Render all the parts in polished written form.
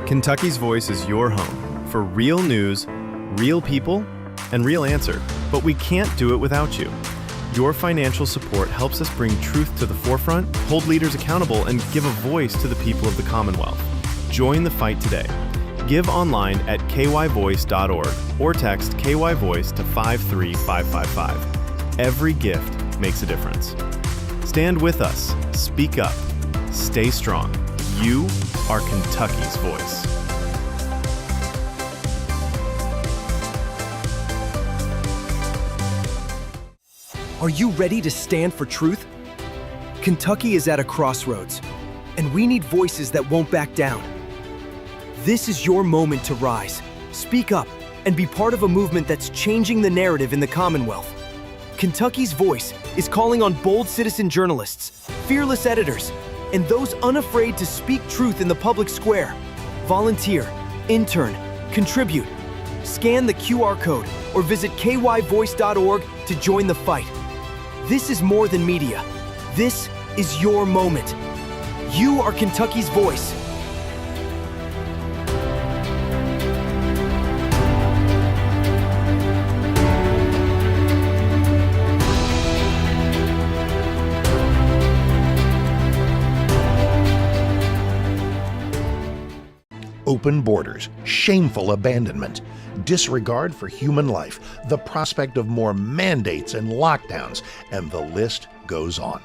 Kentucky's Voice is your home for real news, real people, and real answer. But we can't do it without you. Your financial support helps us bring truth to the forefront, hold leaders accountable, and give a voice to the people of the Commonwealth. Join the fight today. Give online at kyvoice.org or text KYVoice to 53555. Every gift makes a difference. Stand with us. Speak up. Stay strong. You are Kentucky's voice. Are you ready to stand for truth? Kentucky is at a crossroads, and we need voices that won't back down. This is your moment to rise, speak up, and be part of a movement that's changing the narrative in the Commonwealth. Kentucky's Voice is calling on bold citizen journalists, fearless editors, and those unafraid to speak truth in the public square. Volunteer, intern, contribute. Scan the QR code or visit kyvoice.org to join the fight. This is more than media. This is your moment. You are Kentucky's voice. Open borders, shameful abandonment, disregard for human life, the prospect of more mandates and lockdowns, and the list goes on.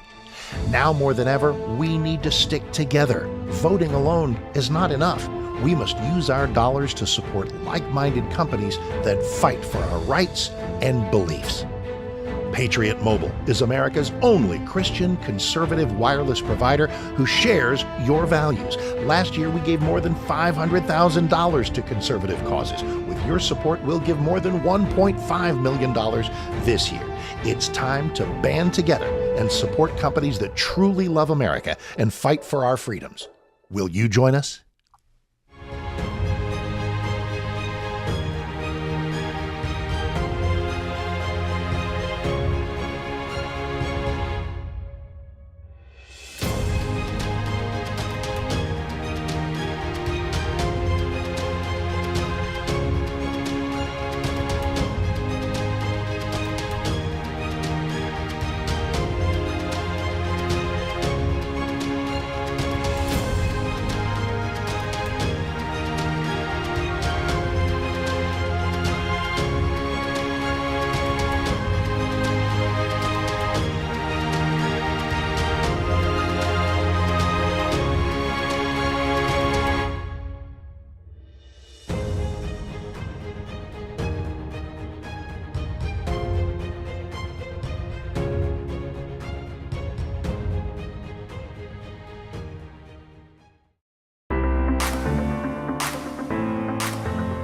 Now more than ever, we need to stick together. Voting alone is not enough. We must use our dollars to support like-minded companies that fight for our rights and beliefs. Patriot Mobile is America's only Christian conservative wireless provider who shares your values. Last year, we gave more than $500,000 to conservative causes. With your support, we'll give more than $1.5 million this year. It's time to band together and support companies that truly love America and fight for our freedoms. Will you join us?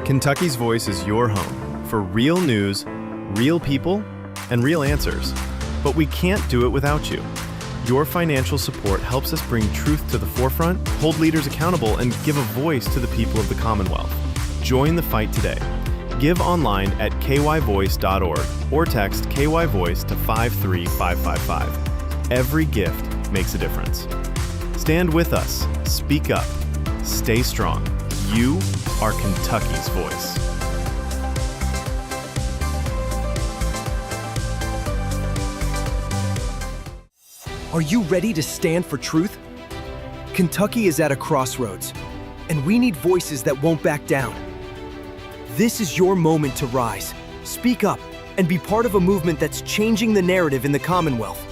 Kentucky's Voice is your home for real news, real people, and real answers. But we can't do it without you. Your financial support helps us bring truth to the forefront, hold leaders accountable, and give a voice to the people of the Commonwealth. Join the fight today. Give online at kyvoice.org or text KYVoice to 53555. Every gift makes a difference. Stand with us. Speak up. Stay strong. You are Kentucky's voice. Are you ready to stand for truth? Kentucky is at a crossroads, and we need voices that won't back down. This is your moment to rise, speak up, and be part of a movement that's changing the narrative in the Commonwealth.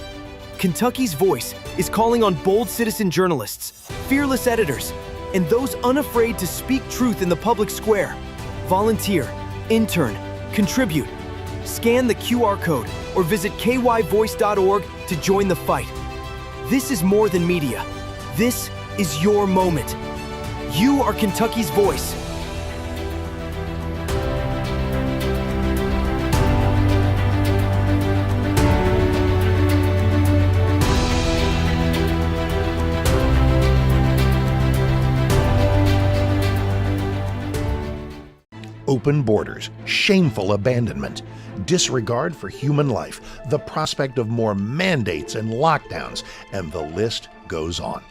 Kentucky's Voice is calling on bold citizen journalists, fearless editors, and those unafraid to speak truth in the public square. Volunteer, intern, contribute. Scan the QR code or visit kyvoice.org to join the fight. This is more than media. This is your moment. You are Kentucky's voice. Open borders, shameful abandonment, disregard for human life, the prospect of more mandates and lockdowns, and the list goes on.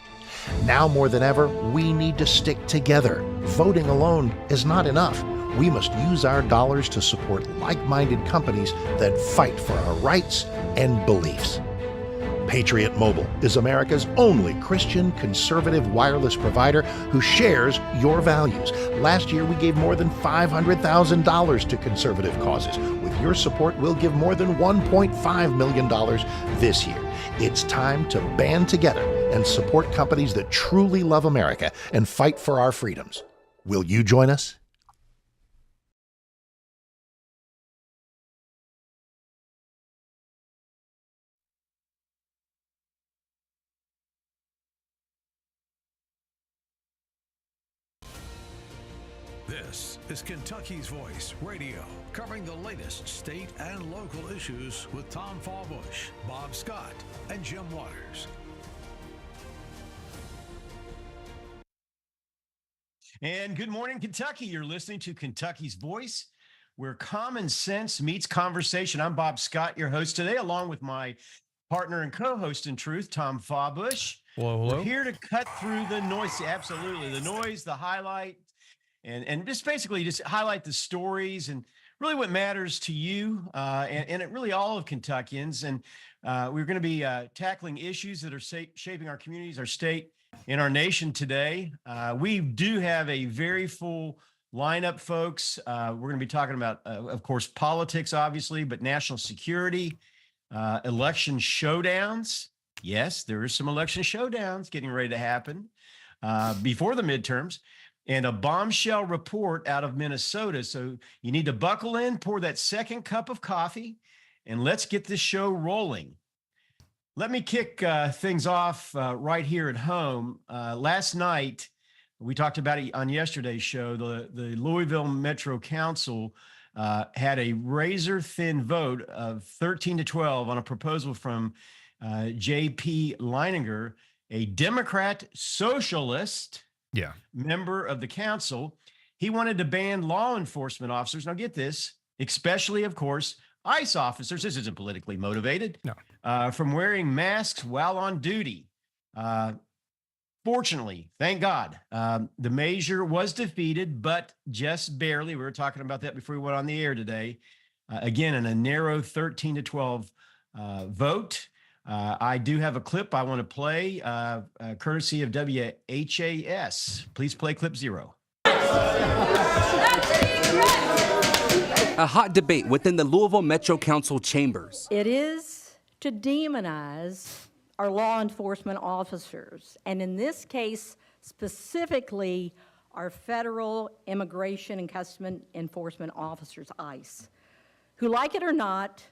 Now more than ever, we need to stick together. Voting alone is not enough. We must use our dollars to support like-minded companies that fight for our rights and beliefs. Patriot Mobile is America's only Christian conservative wireless provider who shares your values. Last year, we gave more than $500,000 to conservative causes. With your support, we'll give more than $1.5 million this year. It's time to band together and support companies that truly love America and fight for our freedoms. Will you join us? This is Kentucky's Voice Radio, covering the latest state and local issues with Tom Fallbush, Bob Scott, and Jim Waters. And good morning, Kentucky. You're listening to Kentucky's Voice, where common sense meets conversation. I'm Bob Scott, your host today, along with my partner and co-host in truth, Tom Fallbush. Hello. We're here to cut through the noise. Absolutely. The noise, the highlight, and just basically just highlight the stories and really what matters to you and it really all of Kentuckians. And we're going to be tackling issues that are shaping our communities, our state, and our nation today. We do have a very full lineup, folks. We're going to be talking about, of course, politics, obviously, but national security, election showdowns. Yes, there are some election showdowns getting ready to happen before the midterms. And a bombshell report out of Minnesota. So you need to buckle in, pour that second cup of coffee, and let's get this show rolling. Let me kick things off right here at home. Last night, we talked about it on yesterday's show, the Louisville Metro Council had a razor-thin vote of 13-12 on a proposal from J.P. Leininger, a Democrat socialist member of the council. He wanted to ban law enforcement officers. Now get this, especially, of course, ICE officers. This isn't politically motivated. No. From wearing masks while on duty. Fortunately, thank God, the measure was defeated, but just barely. We were talking about that before we went on the air today. Again, in a narrow 13-12 vote. I do have a clip I want to play, courtesy of WHAS. Please play clip 0. A hot debate within the Louisville Metro Council chambers. It is to demonize our law enforcement officers, and in this case, specifically, our federal immigration and customs enforcement officers, ICE, who, like it or not,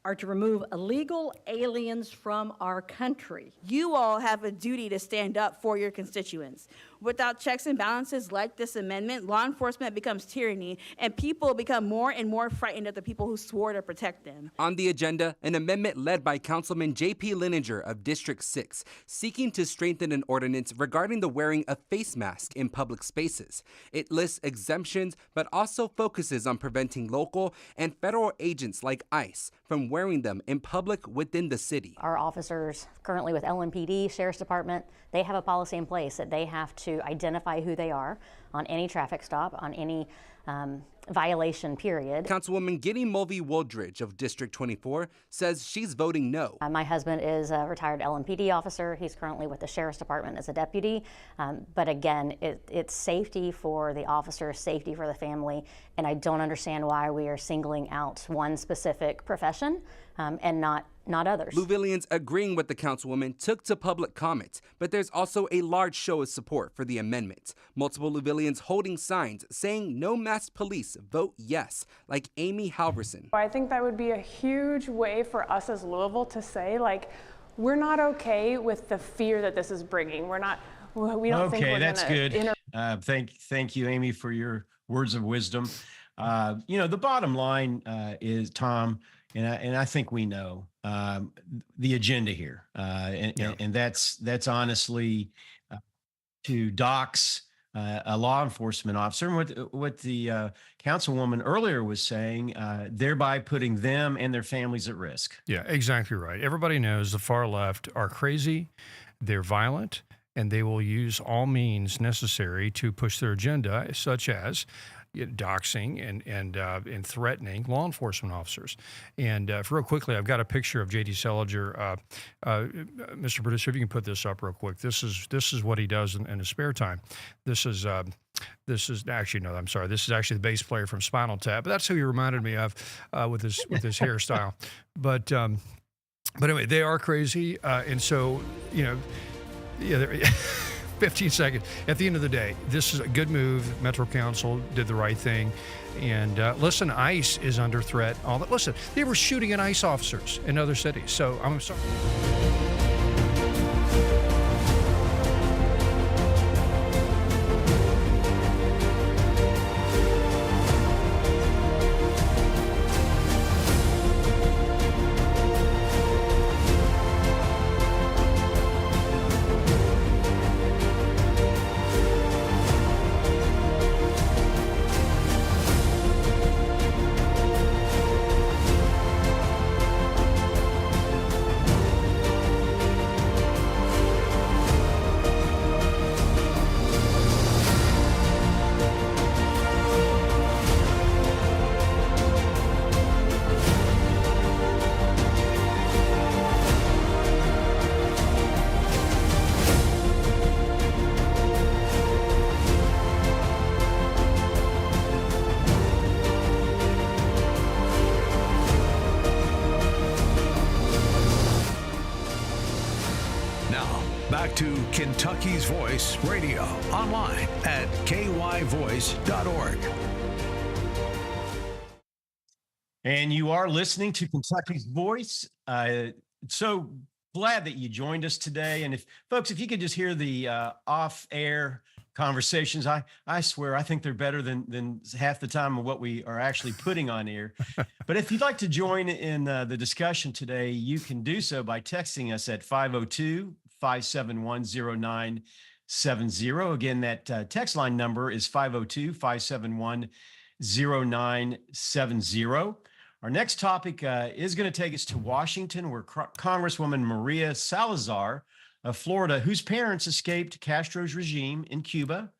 are to remove illegal aliens from our country. You all have a duty to stand up for your constituents. Without checks and balances like this amendment, law enforcement becomes tyranny, and people become more and more frightened of the people who swore to protect them. On the agenda, an amendment led by Councilman J.P. Leininger of District 6, seeking to strengthen an ordinance regarding the wearing of face masks in public spaces. It lists exemptions, but also focuses on preventing local and federal agents like ICE from wearing them in public within the city. Our officers currently with LMPD, Sheriff's Department, they have a policy in place that they have to identify who they are on any traffic stop, on any violation period. Councilwoman Giddy Mulvey-Wooldridge of District 24 says she's voting no. My husband is a retired LMPD officer. He's currently with the Sheriff's Department as a deputy. But again, it's safety for the officer, safety for the family, and I don't understand why we are singling out one specific profession and not others. Louisvillians agreeing with the councilwoman took to public comment, but there's also a large show of support for the amendment. Multiple Louisvillians holding signs saying no masked police, vote yes, like Amy Halverson. I think that would be a huge way for us as Louisville to say, like, we're not okay with the fear that this is bringing. We don't think we're that's good. Thank you, Amy, for your words of wisdom. The bottom line is, Tom, and I think we know the agenda here, and that's honestly to dox a law enforcement officer, and what the councilwoman earlier was saying, thereby putting them and their families at risk. Yeah, exactly right. Everybody knows the far left are crazy, they're violent, and they will use all means necessary to push their agenda, such as doxing and threatening law enforcement officers. And real quickly, I've got a picture of J.D. Seliger. Mr. Producer, if you can put this up real quick. This is what he does in his spare time. This is actually, no, I'm sorry. This is actually the bass player from Spinal Tap. But that's who he reminded me of with his hairstyle. But anyway, they are crazy, and so yeah. 15 seconds. At the end of the day, this is a good move. Metro Council did the right thing. And listen, ICE is under threat. Listen, they were shooting at ICE officers in other cities. So I'm sorry. Back to Kentucky's Voice Radio, online at kyvoice.org. And you are listening to Kentucky's Voice. So glad that you joined us today. And if you could just hear the off-air conversations, I swear I think they're better than half the time of what we are actually putting on air. But if you'd like to join in the discussion today, you can do so by texting us at 502-571-0970. Again, that text line number is 502-571-0970. Our next topic is going to take us to Washington, where Congresswoman Maria Salazar of Florida, whose parents escaped Castro's regime in Cuba,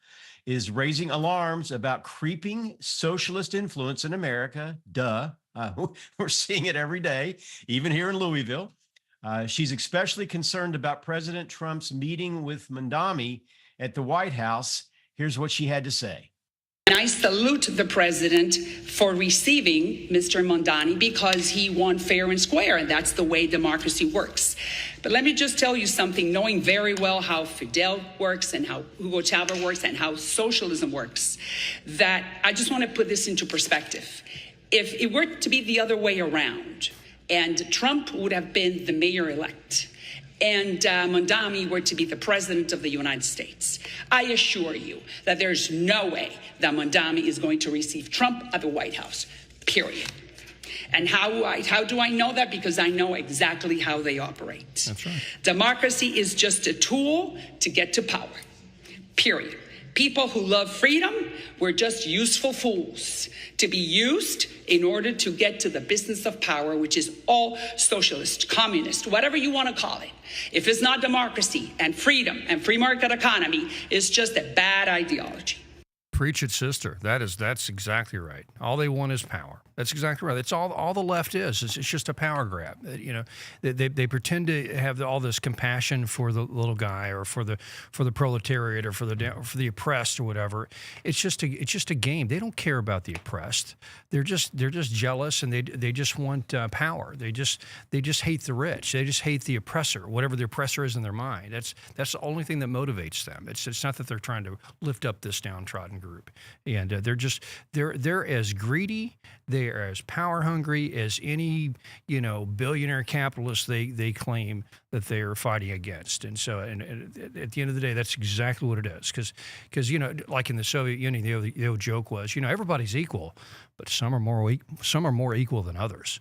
is raising alarms about creeping socialist influence in America. We're seeing it every day, even here in Louisville. She's especially concerned about President Trump's meeting with Mondami at the White House. Here's what she had to say. And I salute the president for receiving Mr. Mondani because he won fair and square, and that's the way democracy works. But let me just tell you something, knowing very well how Fidel works and how Hugo Chavez works and how socialism works, that I just want to put this into perspective. If it were to be the other way around, and Trump would have been the mayor-elect, and Mondami were to be the president of the United States, I assure you that there's no way that Mondami is going to receive Trump at the White House, period. And how do I know that? Because I know exactly how they operate. That's right. Democracy is just a tool to get to power, period. People who love freedom were just useful fools to be used in order to get to the business of power, which is all socialist, communist, whatever you want to call it. If it's not democracy and freedom and free market economy, it's just a bad ideology. Preach it, sister. That's exactly right. All they want is power. That's exactly right. That's all the left is. It's just a power grab. You know, they pretend to have all this compassion for the little guy or for the proletariat or for the oppressed or whatever. It's just a game. They don't care about the oppressed. They're just jealous, and they just want power. They just hate the rich. They just hate the oppressor, whatever the oppressor is in their mind. That's the only thing that motivates them. It's not that they're trying to lift up this downtrodden group, and they're as greedy. They are as power hungry as any, billionaire capitalist they claim that they are fighting against. And so, and at the end of the day, that's exactly what it is. Because like in the Soviet Union, the old joke was, everybody's equal, but some are more equal than others.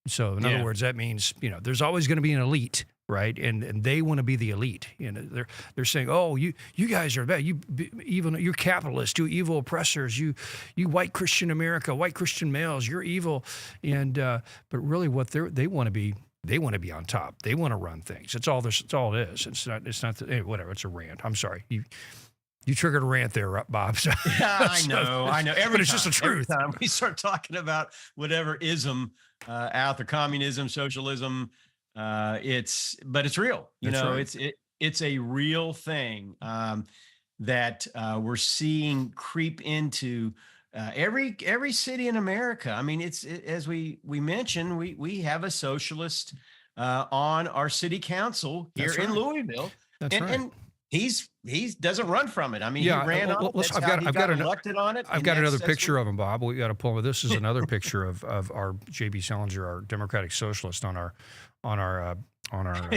So in other words, that means, there's always going to be an elite. Right, and they want to be the elite. They're saying, "Oh, you guys are bad. You're capitalists. You evil oppressors. You white Christian America, white Christian males. You're evil." And but really, what they want to be They want to be on top. They want to run things. It's all this. It's all it is. It's not. Anyway, whatever. It's a rant. I'm sorry. You triggered a rant there, Bob. So, Yeah, I know. But it's just the truth. Every time we start talking about whatever ism out there, communism, socialism, but it's real. It's a real thing that we're seeing creep into every city in America. I mean, as we mentioned, we have a socialist on our city council here in Louisville. That's right. And he doesn't run from it. I mean, Yeah, he ran on it. That's how he got elected on it. I've got another picture of him, Bob. We got to pull. This is another picture of our J.B. Salinger, our Democratic Socialist, on our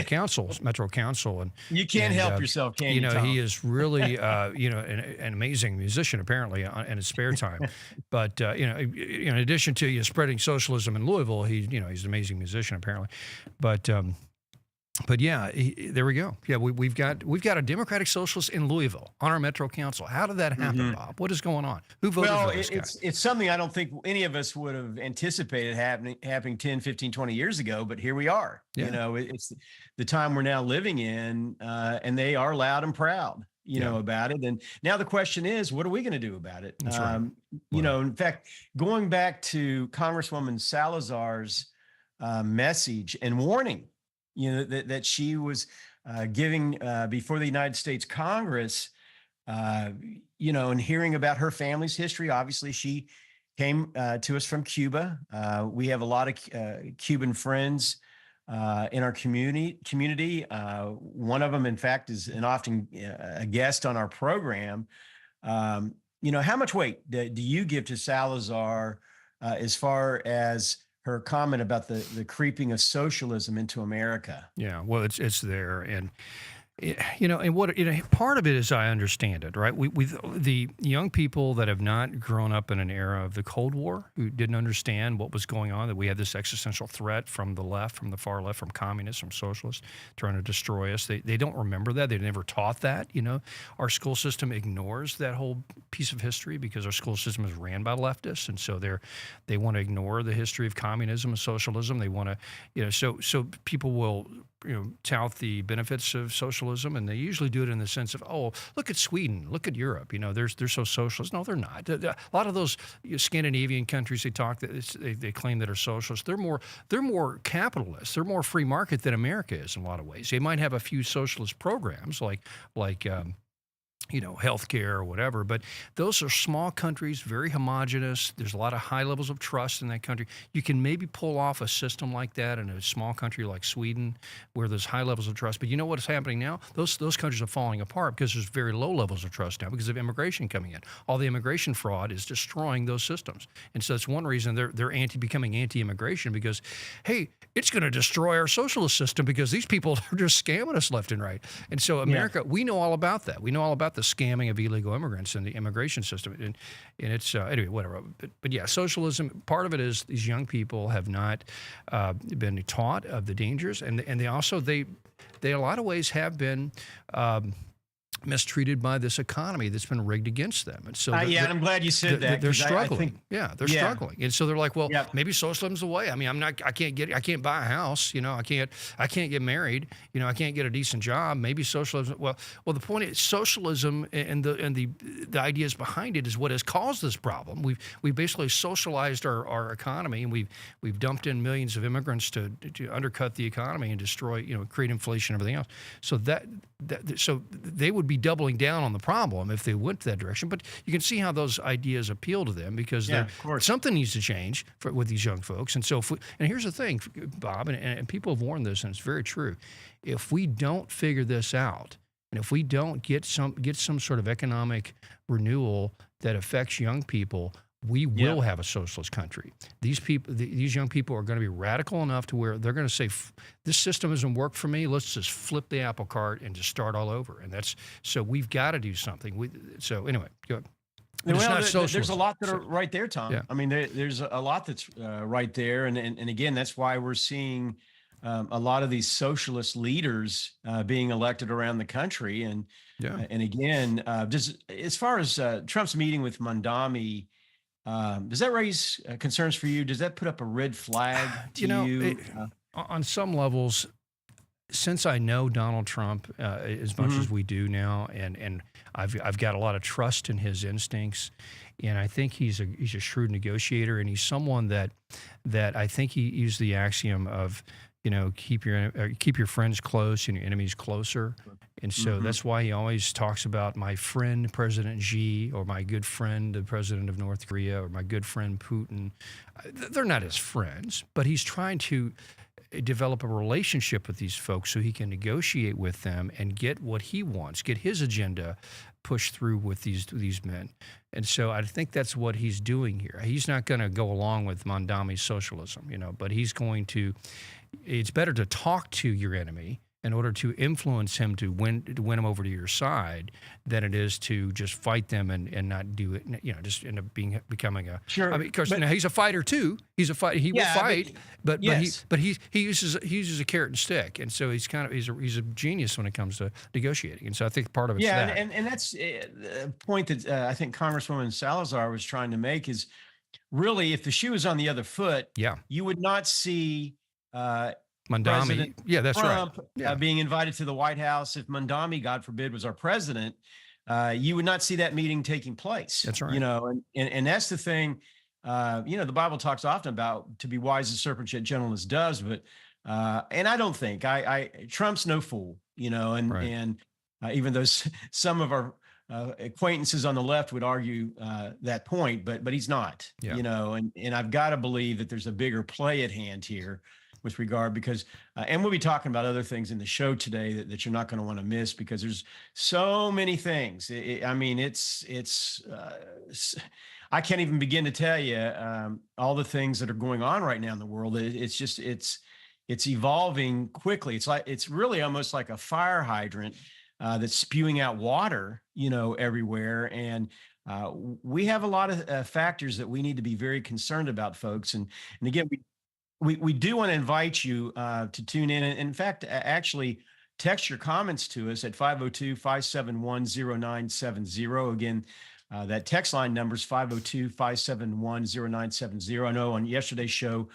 council, Metro Council, and you can't help yourself, can you? Tom? He is really an amazing musician apparently in his spare time. But in addition to spreading socialism in Louisville, he's an amazing musician apparently. But yeah, there we go. Yeah, we've got a Democratic Socialist in Louisville on our Metro Council. How did that happen, Bob? What is going on? Who voted for this guy? It's something I don't think any of us would have anticipated happening 10, 15, 20 years ago, but here we are. Yeah. It's the time we're now living in, and they are loud and proud, about it. And now the question is, what are we going to do about it? That's right. In fact, going back to Congresswoman Salazar's message and warning, that she was giving before the United States Congress, and hearing about her family's history. Obviously, she came to us from Cuba. We have a lot of Cuban friends in our community. One of them, in fact, is an often a guest on our program. How much weight do you give to Salazar as far as her comment about the creeping of socialism into America? Yeah, well, it's there, and and what part of it, as I understand it, right? We the young people that have not grown up in an era of the Cold War, who didn't understand what was going on, that we had this existential threat from the left, from the far left, from communists, from socialists, trying to destroy us. They don't remember that. They never taught that. Our school system ignores that whole piece of history because our school system is ran by leftists, and so they want to ignore the history of communism and socialism. They want to, so people will tout the benefits of socialism, and they usually do it in the sense of, oh, look at Sweden, look at Europe, they're so socialist. No, they're not. A lot of those Scandinavian countries they claim that are socialist, they're more capitalist, they're more free market than America is in a lot of ways. They might have a few socialist programs like healthcare or whatever, but those are small countries, very homogenous. There's a lot of high levels of trust in that country. You can maybe pull off a system like that in a small country like Sweden, where there's high levels of trust. But you know what's happening now? Those countries are falling apart because there's very low levels of trust now because of immigration coming in. All the immigration fraud is destroying those systems, and so that's one reason they're becoming anti-immigration, because, hey, it's going to destroy our socialist system because these people are just scamming us left and right. And so America, we know all about that. We know all about the scamming of illegal immigrants in the immigration system, and it's anyway, whatever. But yeah, socialism. Part of it is these young people have not been taught of the dangers, and they also they in a lot of ways have been mistreated by this economy that's been rigged against them. And so and I'm glad you said that. They're struggling. They're struggling. And so they're like, well, Yep. maybe socialism's the way. I mean, I can't buy a house, I can't get married, I can't get a decent job. Maybe socialism. Well, the point is socialism and the ideas behind it is what has caused this problem. We've basically socialized our economy, and we've dumped in millions of immigrants to undercut the economy and destroy, create inflation and everything else. So so they would be doubling down on the problem if they went to that direction. But you can see how those ideas appeal to them, because something needs to change with these young folks. And so, and here's the thing, Bob, and people have warned this, and it's very true. If we don't figure this out, and if we don't get some sort of economic renewal that affects young people, we will have a socialist country. These young people are going to be radical enough to where they're going to say, this system hasn't worked for me. Let's just flip the apple cart and just start all over. And so we've got to do something. So anyway, go ahead. There's a lot that are right there, Tom. Yeah. I mean, there's a lot that's right there. And again, that's why we're seeing a lot of these socialist leaders being elected around the country. And again, just as far as Trump's meeting with Mondani, does that raise concerns for you? Does that put up a red flag to you? on some levels, since I know Donald Trump as much as we do now, and I've got a lot of trust in his instincts, and I think he's a shrewd negotiator, and he's someone that I think he used the axiom of, keep your friends close and your enemies closer, and so that's why he always talks about my friend President Xi, or my good friend the President of North Korea, or my good friend Putin. They're not his friends, but he's trying to develop a relationship with these folks so he can negotiate with them and get what he wants, get his agenda pushed through with these men. And so I think that's what he's doing here. He's not going to go along with Mondami's socialism, but he's going to. It's better to talk to your enemy in order to influence him to win him over to your side than it is to just fight them and not do it. Just end up becoming a. Sure. I mean, because he's a fighter too. He's a fighter. He will fight, but he uses a carrot and stick, and so he's a genius when it comes to negotiating. And so I think part of it's that. and that's a point that I think Congresswoman Salazar was trying to make is really, if the shoe was on the other foot, you would not see. Mondami, that's Trump, right. Being invited to the White House. If Mondami, God forbid, was our president, you would not see that meeting taking place. That's right. And that's the thing. The Bible talks often about to be wise as serpent yet gentle as doves, but and I don't think Trump's no fool. And even though some of our acquaintances on the left would argue that point, but he's not. And I've got to believe that there's a bigger play at hand here with regard, because and we'll be talking about other things in the show today that you're not going to want to miss, because there's so many things. It's I can't even begin to tell you all the things that are going on right now in the world. It's evolving quickly. It's really almost like a fire hydrant that's spewing out water, everywhere. And we have a lot of factors that we need to be very concerned about, folks. And again, we do want to invite you to tune in. And in fact, actually text your comments to us at 502-571-0970. Again, that text line number is 502-571-0970. I know on yesterday's show,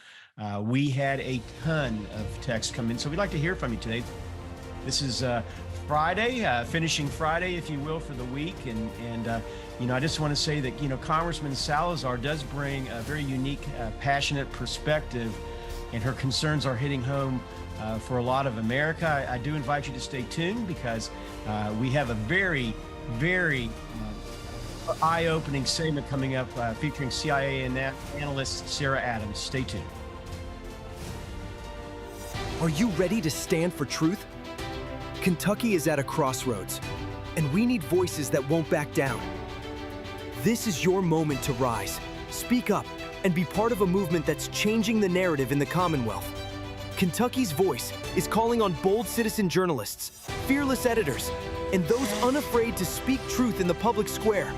we had a ton of texts come in. So we'd like to hear from you today. This is Friday, finishing Friday, if you will, for the week. And I just want to say that, Congressman Salazar does bring a very unique, passionate perspective, and her concerns are hitting home for a lot of America. I do invite you to stay tuned, because we have a very, very eye-opening segment coming up featuring CIA analyst Sarah Adams. Stay tuned. Are you ready to stand for truth? Kentucky is at a crossroads, and we need voices that won't back down. This is your moment to rise, speak up, and be part of a movement that's changing the narrative in the Commonwealth. Kentucky's Voice is calling on bold citizen journalists, fearless editors, and those unafraid to speak truth in the public square.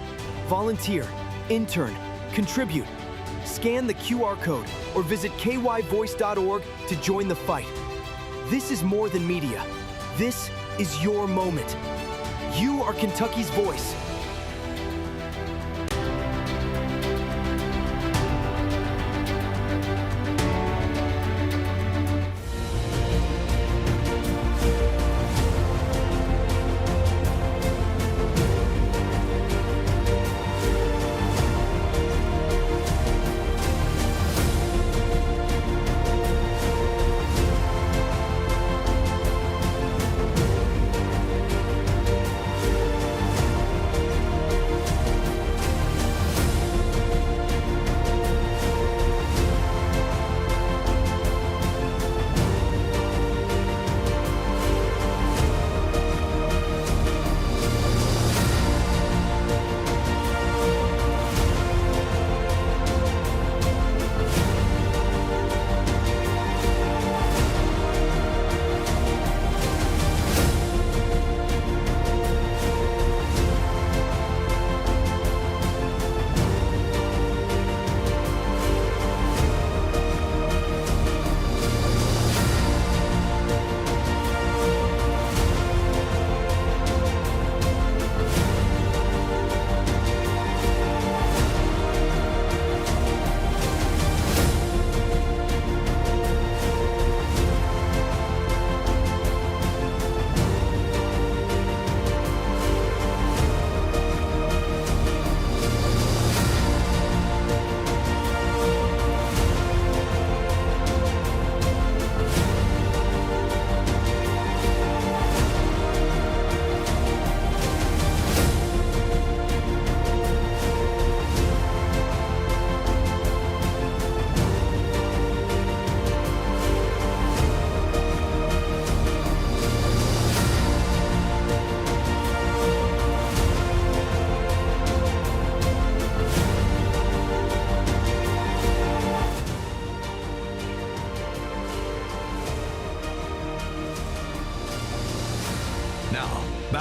Volunteer, intern, contribute. Scan the QR code or visit kyvoice.org to join the fight. This is more than media. This is your moment. You are Kentucky's voice.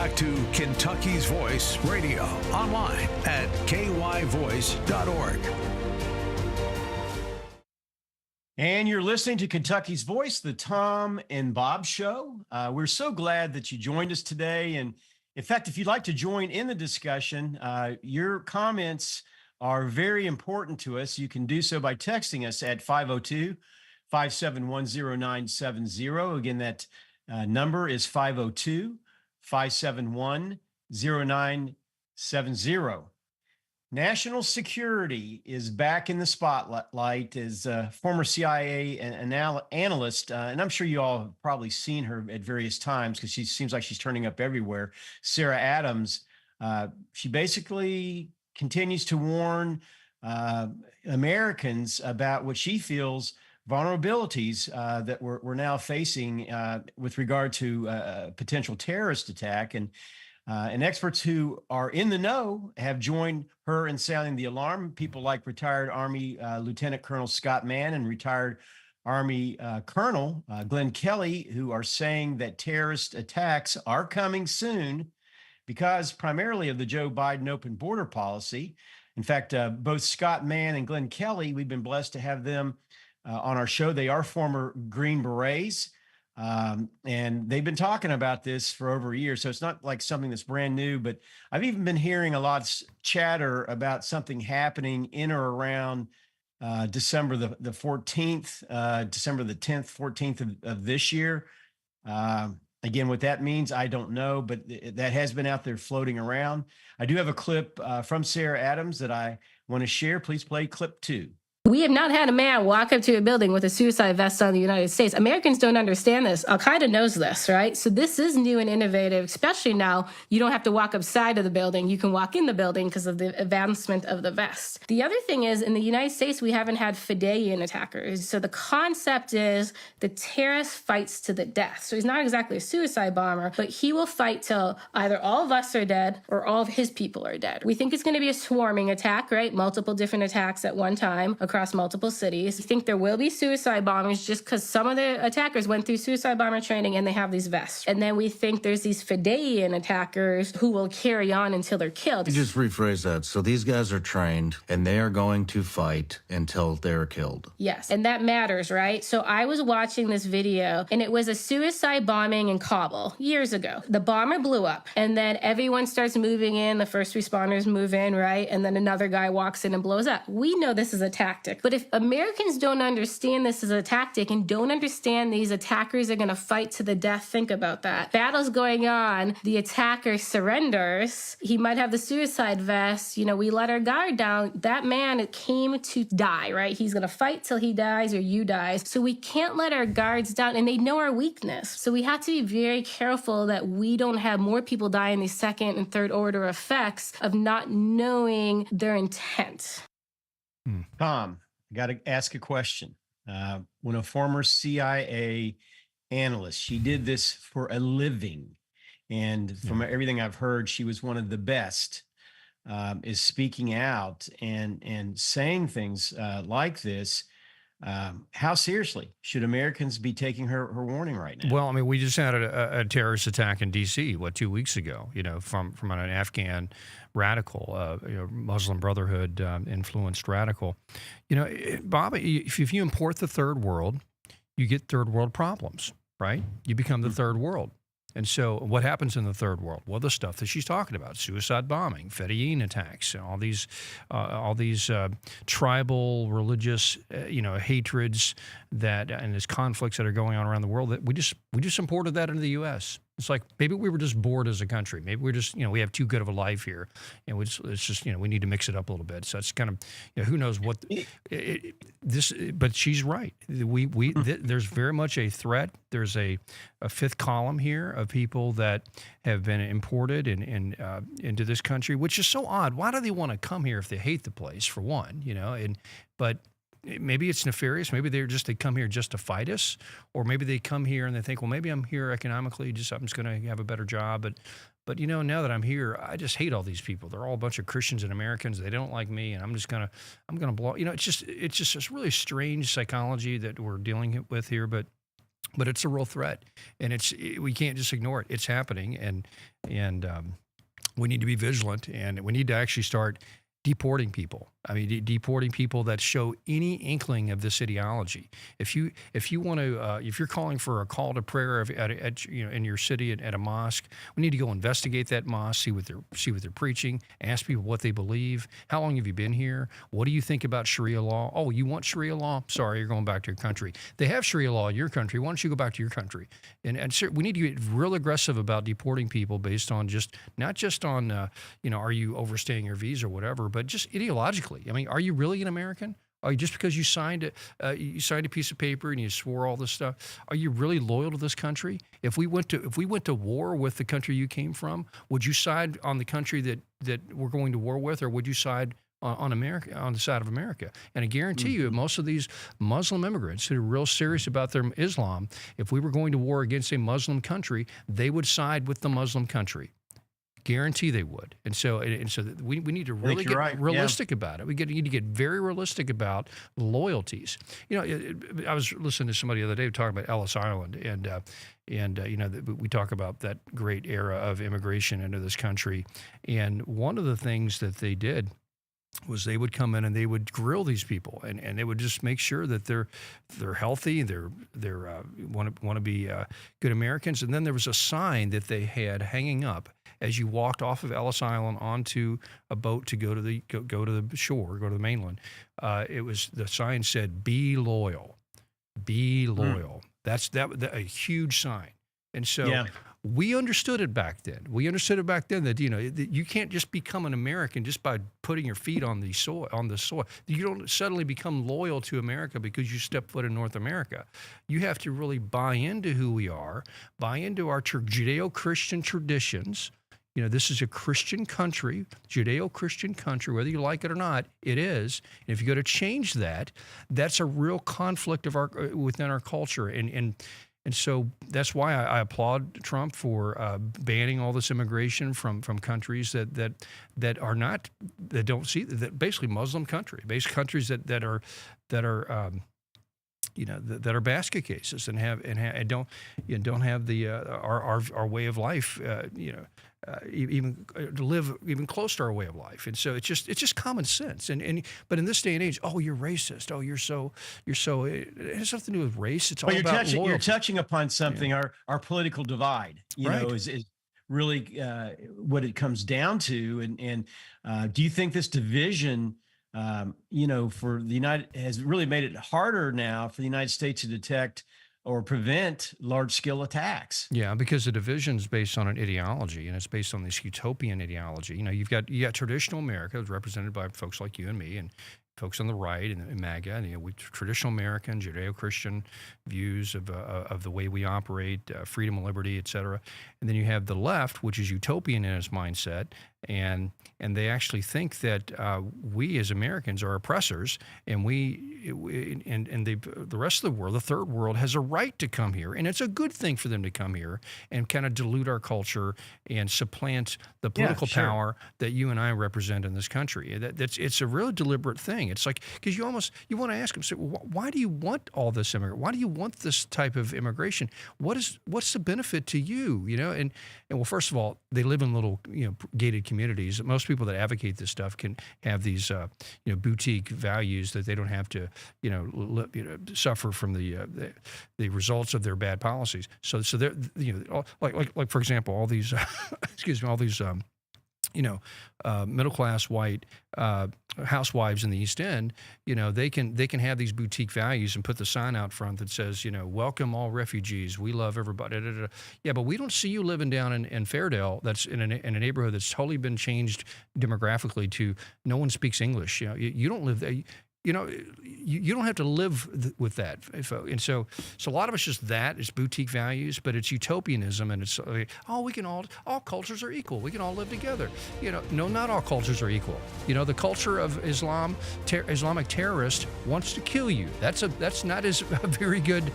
back to Kentucky's Voice Radio, online at kyvoice.org. And you're listening to Kentucky's Voice, the Tom and Bob Show. We're so glad that you joined us today. And in fact, if you'd like to join in the discussion, your comments are very important to us. You can do so by texting us at 502-571-0970. Again, that number is 502-571-0970. National security is back in the spotlight as former CIA analyst, and I'm sure you all have probably seen her at various times because she seems like she's turning up everywhere. Sarah Adams, she basically continues to warn Americans about what she feels vulnerabilities that we're now facing with regard to a potential terrorist attack. And experts who are in the know have joined her in sounding the alarm. People like retired Army Lieutenant Colonel Scott Mann and retired Army Colonel Glenn Kelly, who are saying that terrorist attacks are coming soon because primarily of the Joe Biden open border policy. In fact, both Scott Mann and Glenn Kelly, we've been blessed to have them on our show. They are former Green Berets. And they've been talking about this for over a year. So it's not like something that's brand new, but I've even been hearing a lot of chatter about something happening in or around December the 14th, December the 10th, 14th of this year. Again, what that means, I don't know, but that has been out there floating around. I do have a clip from Sarah Adams that I want to share. Please play clip 2. We have not had a man walk up to a building with a suicide vest on in the United States. Americans don't understand this. Al-Qaeda knows this, right? So this is new and innovative, especially now. You don't have to walk upside of the building. You can walk in the building because of the advancement of the vest. The other thing is, in the United States, we haven't had Fideian attackers. So the concept is the terrorist fights to the death. So he's not exactly a suicide bomber, but he will fight till either all of us are dead or all of his people are dead. We think it's going to be a swarming attack, right? Multiple different attacks at one time across multiple cities. We think there will be suicide bombers just because some of the attackers went through suicide bomber training and they have these vests. And then we think there's these Fideian attackers who will carry on until they're killed. You just rephrase that. So these guys are trained and they are going to fight until they're killed. Yes, and that matters, right? So I was watching this video and it was a suicide bombing in Kabul years ago. The bomber blew up and then everyone starts moving in. The first responders move in, right? And then another guy walks in and blows up. We know this is a tactic. But if Americans don't understand this as a tactic and don't understand these attackers are going to fight to the death, think about that. Battle's going on. The attacker surrenders. He might have the suicide vest. You know, we let our guard down. That man came to die, right? He's going to fight till he dies or you dies. So we can't let our guards down, and they know our weakness. So we have to be very careful that we don't have more people die in these second and third order effects of not knowing their intent. Tom, I got to ask a question. When a former CIA analyst, she did this for a living, and from everything I've heard, she was one of the best, is speaking out and saying things like this. How seriously should Americans be taking her warning right now? Well, I mean, we just had a terrorist attack in D.C., 2 weeks ago, from an Afghan radical, Muslim Brotherhood influenced radical. Bob, if you import the third world, you get third world problems, right? You become the third world. And so what happens in the third world? Well, the stuff that she's talking about, suicide bombing, Fedayeen attacks, all these tribal, religious, hatreds and these conflicts that are going on around the world, that we just imported that into the U.S. It's like maybe we were just bored as a country. Maybe we're just, we have too good of a life here, and we need to mix it up a little bit. So it's kind of, who knows what but she's right. There's very much a threat. There's a fifth column here of people that have been imported into this country, which is so odd. Why do they want to come here if they hate the place, for one, but maybe it's nefarious. Maybe they come here just to fight us, or maybe they come here and they think, well, maybe I'm here economically, I'm just going to have a better job. But now that I'm here, I just hate all these people. They're all a bunch of Christians and Americans. They don't like me, and I'm going to blow. It's just this really strange psychology that we're dealing with here. But but it's a real threat, and we can't just ignore it. It's happening, and we need to be vigilant, and we need to actually start deporting people. I mean, deporting people that show any inkling of this ideology. If you want to, if you're calling for a call to prayer in your city at a mosque, we need to go investigate that mosque, see what they're preaching, ask people what they believe. How long have you been here? What do you think about Sharia law? Oh, you want Sharia law? Sorry, you're going back to your country. They have Sharia law in your country. Why don't you go back to your country? And we need to get real aggressive about deporting people based on not just on are you overstaying your visa or whatever, but just ideologically. I mean, are you really an American? Are you, just because you signed a piece of paper and you swore all this stuff, are you really loyal to this country? If we went to war with the country you came from, would you side on the country that we're going to war with, or would you side on America, on the side of America? And I guarantee you, most of these Muslim immigrants who are real serious about their Islam, if we were going to war against a Muslim country, they would side with the Muslim country. Guarantee they would. And so we need to really get realistic about it. We need to get very realistic about loyalties. I was listening to somebody the other day talking about Ellis Island, and we talk about that great era of immigration into this country. And one of the things that they did was they would come in and they would grill these people, and they would just make sure that they're healthy, they're want to be good Americans. And then there was a sign that they had hanging up as you walked off of Ellis Island onto a boat to go to the shore, go to the mainland. The sign said, "Be loyal, be loyal." That's a huge sign. And so we understood it back then. That you can't just become an American just by putting your feet on the soil. You don't suddenly become loyal to America because you step foot in North America. You have to really buy into who we are, buy into our Judeo-Christian traditions. This is a Christian country, Judeo-Christian country, whether you like it or not, it is. And if you go to change that, that's a real conflict within our culture. And so that's why I applaud Trump for banning all this immigration from countries that don't see that, basically Muslim countries that are basket cases and don't have the our way of life, even to live even close to our way of life. And so it's just common sense. But in this day and age, oh, you're racist. Oh, you're so. It has nothing to do with race. It's all about loyalty. You're touching upon something. Our political divide, is really what it comes down to. And do you think this division, for the has really made it harder now for the United States to detect or prevent large-scale attacks? Yeah, because the division is based on an ideology, and it's based on this utopian ideology. You've got traditional America, represented by folks like you and me, and folks on the right and MAGA, and traditional American, Judeo-Christian views of the way we operate, freedom and liberty, et cetera. And then you have the left, which is utopian in its mindset, and they actually think that we as Americans are oppressors, and the rest of the world, the third world, has a right to come here, and it's a good thing for them to come here and kind of dilute our culture and supplant the political power that you and I represent in this country. It's a really deliberate thing. It's like, because you want to ask them, so why do you want all this immigration? Why do you want this type of immigration? What's the benefit to you? And well, first of all, they live in little gated communities. Most people that advocate this stuff can have these boutique values that they don't have to suffer from the results of their bad policies. So they're like for example, all these middle class white housewives in the East End, they can have these boutique values and put the sign out front that says, welcome all refugees, we love everybody. Yeah, but we don't see you living down in Fairdale, that's in a neighborhood that's totally been changed demographically to no one speaks English. You don't live there. You don't have to live with that. And so a lot of it's just that, it's boutique values, but it's utopianism, and it's all cultures are equal. We can all live together. No, not all cultures are equal. The culture of Islamic terrorist wants to kill you. That's not a very good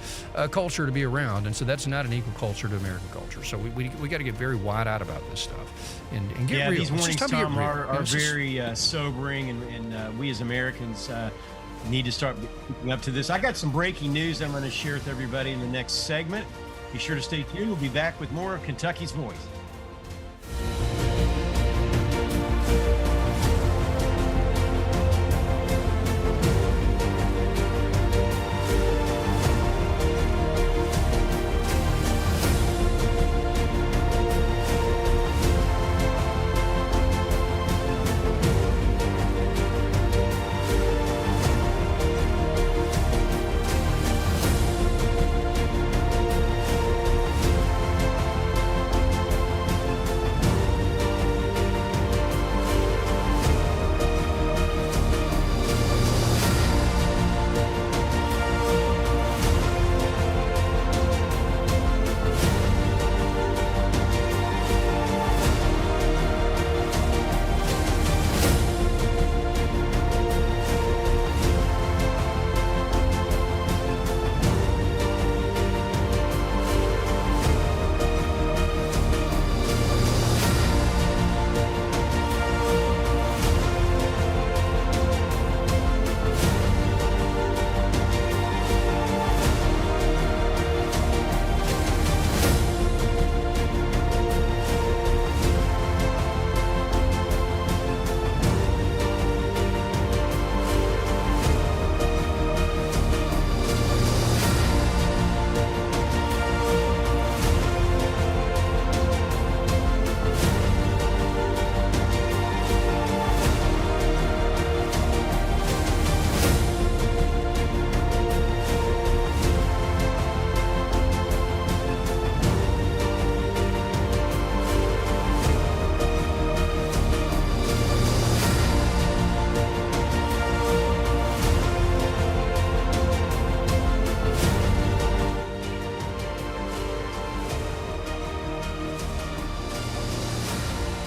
culture to be around, and so that's not an equal culture to American culture. So we got to get very wide-eyed about this stuff and get real. These warnings, Tom, are very sobering, and we as Americans need to start keeping up to this. I got some breaking news I'm going to share with everybody in the next segment. Be sure to stay tuned. We'll be back with more of Kentucky's Voice.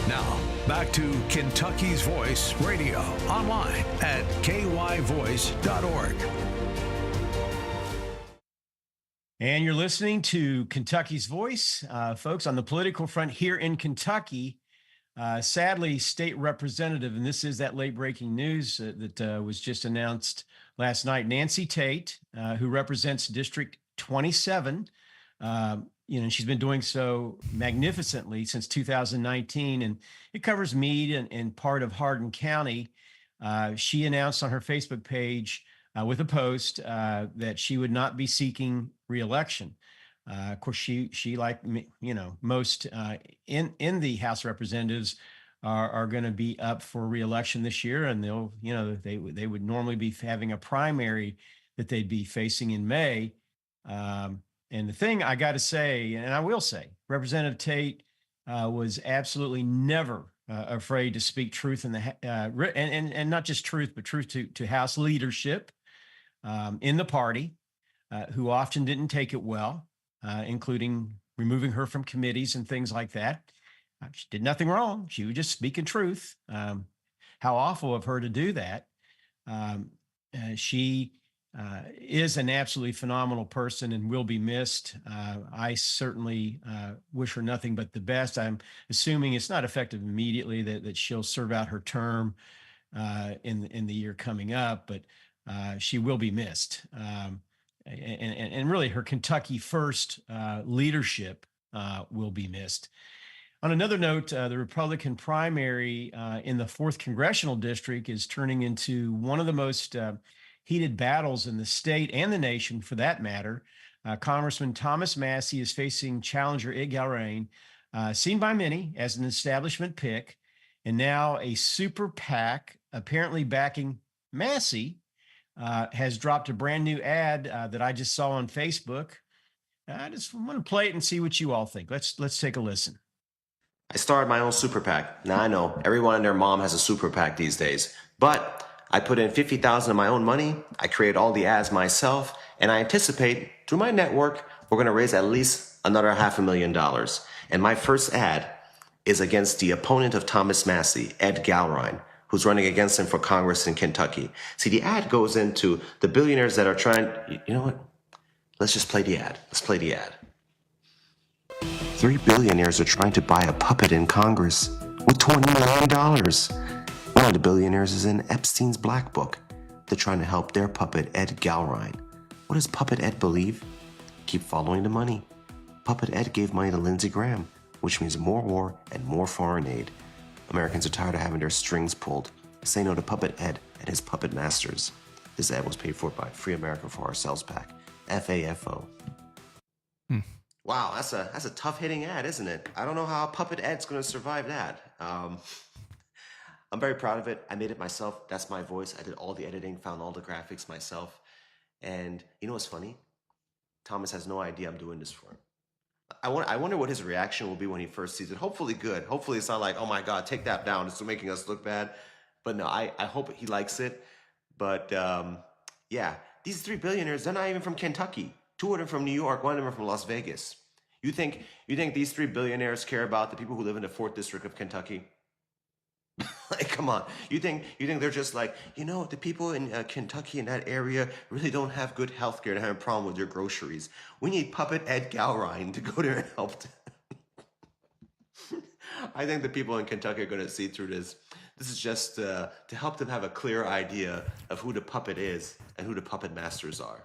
Now, back to Kentucky's Voice Radio, online at kyvoice.org. And you're listening to Kentucky's Voice. Folks, on the political front here in Kentucky, sadly, state representative, and this is that late breaking news that was just announced last night, Nancy Tate, who represents District 27, she's been doing so magnificently since 2019, and it covers Meade and part of Hardin County. She announced on her Facebook page with a post that she would not be seeking reelection. Of course, she like me, most in the House of Representatives are going to be up for reelection this year, and they would normally be having a primary that they'd be facing in May. And the thing I got to say, and I will say, Representative Tate was absolutely never afraid to speak truth in the and not just truth, but truth to House leadership in the party, who often didn't take it well, including removing her from committees and things like that. She did nothing wrong. She was just speaking truth. How awful of her to do that. She is an absolutely phenomenal person and will be missed. I certainly wish her nothing but the best. I'm assuming it's not effective immediately, that she'll serve out her term in the year coming up, but she will be missed. And really her Kentucky First leadership will be missed. On another note, the Republican primary in the 4th Congressional District is turning into one of the most heated battles in the state and the nation, for that matter. Congressman Thomas Massie is facing challenger Ed Galrain, seen by many as an establishment pick, and now a super PAC apparently backing Massie has dropped a brand new ad that I just saw on Facebook. I just want to play it and see what you all think. Let's take a listen. I started my own super PAC. Now I know everyone and their mom has a super PAC these days, but I put in $50,000 of my own money. I created all the ads myself, and I anticipate through my network, we're going to raise at least another $500,000. And my first ad is against the opponent of Thomas Massie, Ed Galrain, who's running against him for Congress in Kentucky. See, the ad goes into the billionaires that are trying, you know what? Let's just play the ad. Let's play the ad. 3 billionaires are trying to buy a puppet in Congress with $20 million. One of the billionaires is in Epstein's black book. they're trying to help their puppet Ed Galrine. What does Puppet Ed believe? Keep following the money. Puppet Ed gave money to Lindsey Graham, which means more war and more foreign aid. Americans are tired of having their strings pulled. Say no to Puppet Ed and his puppet masters. This ad was paid for by Free America for Ourselves PAC, FAFO. Wow, that's a tough hitting ad, isn't it? I don't know how Puppet Ed's going to survive that. I'm very proud of it. I made it myself. That's my voice. I did all the editing, found all the graphics myself. And you know what's funny? Thomas has no idea I'm doing this for him. I wonder what his reaction will be when he first sees it. Hopefully good. Hopefully it's not like, oh my God, take that down. It's making us look bad. But no, I hope he likes it. But yeah, these 3 billionaires, they're not even from Kentucky. 2 of them from New York, 1 of them are from Las Vegas. You think these 3 billionaires care about the people who live in the 4th District of Kentucky? Like, come on. You think they're just like, the people in Kentucky in that area really don't have good health care. They have a problem with their groceries. We need Puppet Ed Galrine to go there and help them. I think the people in Kentucky are going to see through this. This is just to help them have a clear idea of who the puppet is and who the puppet masters are.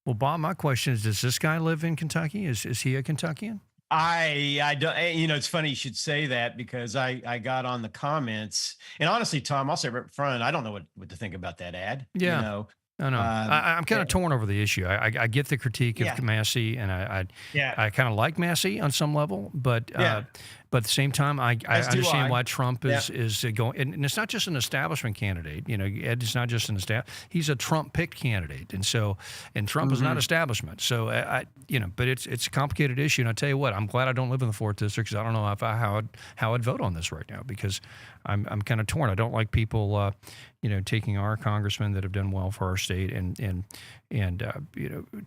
Well, Bob, my question is, does this guy live in Kentucky? Is he a Kentuckian? I don't, it's funny you should say that because I got on the comments, and honestly, Tom, I'll say right up front, I don't know what to think about that ad. Yeah. I know. I'm kind of torn over the issue. I get the critique of Massey, and I kind of like Massey on some level, but at the same time, I understand why Trump is going. And it's not just an establishment candidate. Ed is not just an he's a Trump-picked candidate, and Trump is not establishment. So but it's a complicated issue. And I tell you what, I'm glad I don't live in the 4th District because I don't know how I'd vote on this right now because I'm kind of torn. I don't like people taking our congressmen that have done well for our state and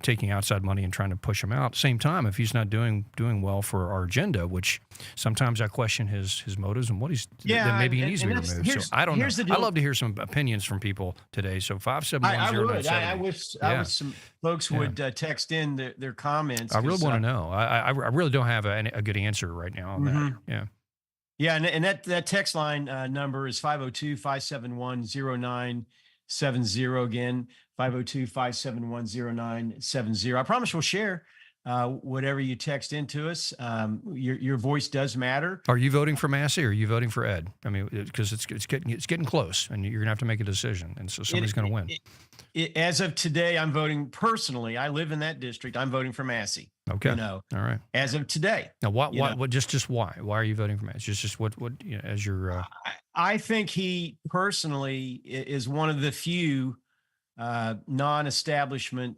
taking outside money and trying to push him out. At the same time, if he's not doing well for our agenda, which sometimes I question his motives and what he's then maybe he needs to be removed. So I don't know. I'd love to hear some opinions from people today. So 5710970. I wish some folks would text in their comments. I really want to know. I really don't have a good answer right now on that. Yeah. Yeah, and that text line number is 502-571-0970. Again, 502-571-0970. I promise we'll share whatever you text into us. Your voice does matter. Are you voting for Massey or are you voting for Ed? I mean, because it's getting close, and you're gonna have to make a decision, and so somebody's gonna win. As of today, I'm voting personally. I live in that district. I'm voting for Massey. Okay. All right. As of today. Now, what? Just why? Why are you voting for Massey? Just what? As your. I think he personally is one of the few non-establishment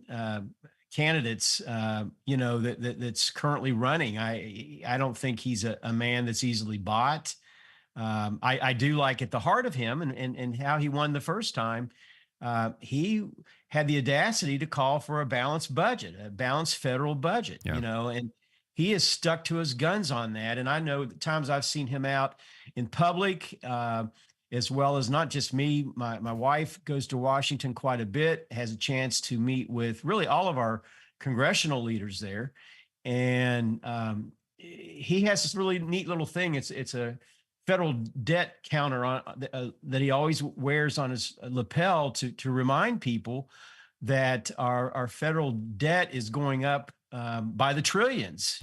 candidates, that's currently running. I don't think he's a man that's easily bought. I do like at the heart of him and how he won the first time. He had the audacity to call for a balanced budget, a balanced federal budget, and he has stuck to his guns on that. And I know the times I've seen him out in public, as well as not just me. My wife goes to Washington quite a bit, has a chance to meet with really all of our congressional leaders there. And he has this really neat little thing. It's a federal debt counter on that he always wears on his lapel to remind people that our federal debt is going up by the trillions,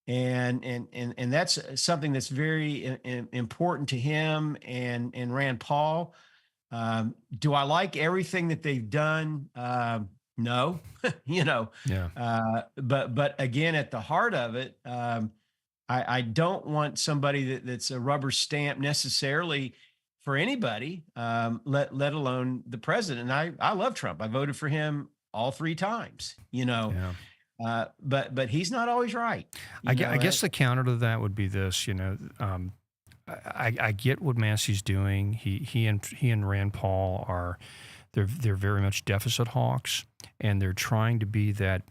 and that's something that's very important to him and Rand Paul. Do I like everything that they've done? No, but again, at the heart of it, I don't want somebody that's a rubber stamp necessarily for anybody, let alone the president. And I love Trump. I voted for him all 3 times, but he's not always right. I guess the counter to that would be this, I get what Massey's doing. He and Rand Paul they're very much deficit hawks, and they're trying to be that